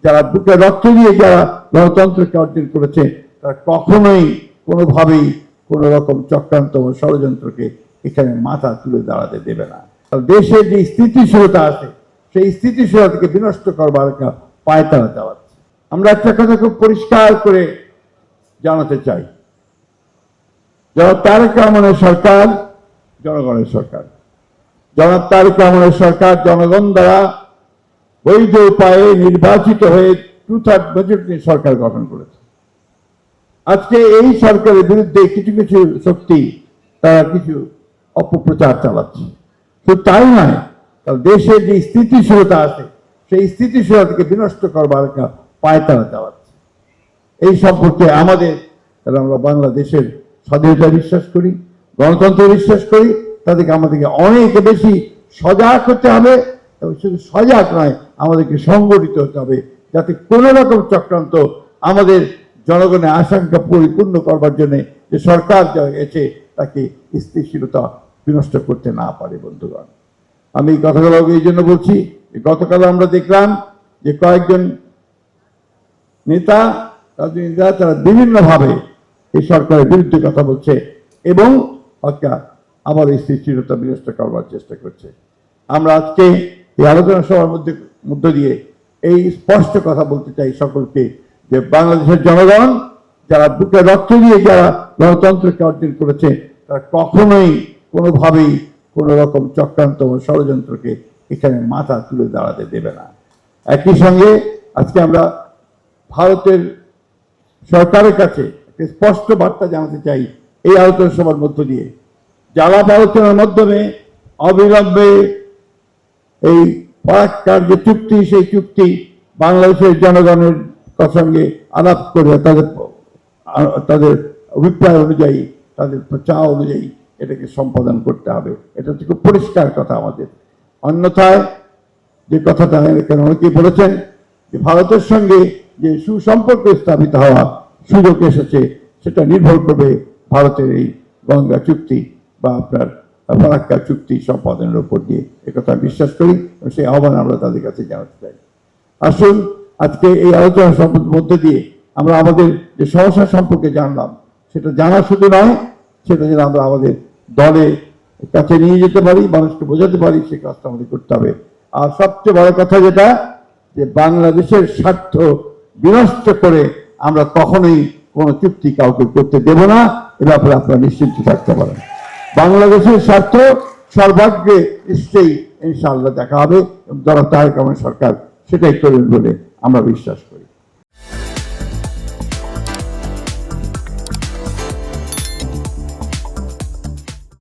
যারা বুকে রক্ত দিয়ে যারা গণতন্ত্রকে অর্জন করেছে তারা কখনোই কোনোভাবেই কোন রকম চক্রান্ত ও ষড়যন্ত্রকে এখানে মাথা তুলে দাঁড়াতে দেবে না। দেশের যে স্থিতিশীলতা আছে সেই স্থিতিশীলতাকে বিনষ্ট করবার একটা পায়তারা চালাচ্ছে। আমরা একটা কথা খুব পরিষ্কার করে জানাতে চাই, জনাব তারেক রহমানের সরকার জনগণের সরকার। জনাব তারেক রহমানের সরকার জনগণ দ্বারা বৈধ উপায়ে নির্বাচিত হয়ে 2/3 মেজরিটি সরকার গঠন করেছে। আজকে এই সরকারের বিরুদ্ধে কিছু কিছু শক্তি তারা কিছু অপপ্রচার চালাচ্ছে। শুধু তাই নয়, দেশের যে স্থিতিশীলতা আছে সেই স্থিতিশীলতাকে বিনষ্ট করবার একটা পায়তারা চালাচ্ছে। এই সম্পর্কে আমাদের, আমরা বাংলাদেশের স্বাধীনতা বিশ্বাস করি, গণতন্ত্রে বিশ্বাস করি, তাদেরকে আমাদেরকে অনেক বেশি সজাগ হতে হবে। এবং শুধু সজাগ নয়, আমাদেরকে সংগঠিত হতে হবে যাতে কোনো রকম চক্রান্ত আমাদের জনগণের আশঙ্কা পরিপূর্ণ করবার জন্য যে সরকার যা গেছে তাকে স্থিতিশীলতা বিনষ্ট করতে না পারে। বন্ধুগণ, আমি এই কথাগুলো এই জন্য বলছি, গতকাল আমরা দেখলাম যে কয়েকজন নেতা রাজনীতিরা তারা বিভিন্নভাবে এই সরকারের বিরুদ্ধে কথা বলছে এবং আবার এই স্থিতিশীলতা বিনষ্ট করবার চেষ্টা করছে। আমরা আজকে এই আলোচনা সভার মধ্য দিয়ে এই স্পষ্ট কথা বলতে চাই সকলকে যে বাংলাদেশের জনগণ যারা বুকে রক্ত দিয়ে যারা গণতন্ত্রকে অর্জন করেছে তারা কখনোই কোনোভাবেই কোন রকম চক্রান্ত ও ষড়যন্ত্রকে এখানে মাথা তুলে দাঁড়াতে দেবে না। একই সঙ্গে আজকে আমরা ভারতের সরকারের কাছে একটা স্পষ্ট বার্তা জানাতে চাই এই আলোচনা সভার মধ্য দিয়ে, জ্বালাপ আলোচনার মাধ্যমে অবিলম্বে এই ফারাক্কার যে চুক্তি সেই চুক্তি বাংলাদেশের জনগণের সঙ্গে আলাপ করে তাদের অভিপ্রায় অনুযায়ী তাদের চাওয়া অনুযায়ী এটাকে সম্পাদন করতে হবে। এটা হচ্ছে খুব পরিষ্কার কথা আমাদের। অন্যথায় যে কথাটা এখানে অনেকেই বলেছেন যে ভারতের সঙ্গে যে সুসম্পর্ক স্থাপিত হওয়া সুযোগ এসেছে সেটা নির্ভর করবে ভারতের এই গঙ্গা চুক্তি বা আপনার ফারাক্কা চুক্তি সম্পাদনের উপর দিয়ে। একথা বিশ্বাস করি এবং সেই আহ্বান আমরা তাদের কাছে জানাতে চাই। আসুন আজকে এই আলোচনা মধ্যে দিয়ে আমরা আমাদের যে সমস্যা সম্পর্কে জানলাম সেটা জানা শুধু নয়, সেটা যেন আমরা আমাদের দলের কাছে নিয়ে যেতে পারি, মানুষকে বোঝাতে পারি, সে কাজটা আমাদের করতে হবে। আর সবচেয়ে বড় কথা যেটা, যে বাংলাদেশের স্বার্থ বিনষ্ট করে আমরা কখনোই কোনো চুক্তি কাউকে করতে দেব না, এ ব্যাপারে আপনারা নিশ্চিন্ত থাকতে পারেন। বাংলাদেশের স্বার্থ সর্বাগ্রে নিশ্চয়ই ইনশাআল্লাহ দেখা হবে এবং যারা তারেক রহমান সরকার সেটাই করবেন বলে আমরা বিশ্বাস করি।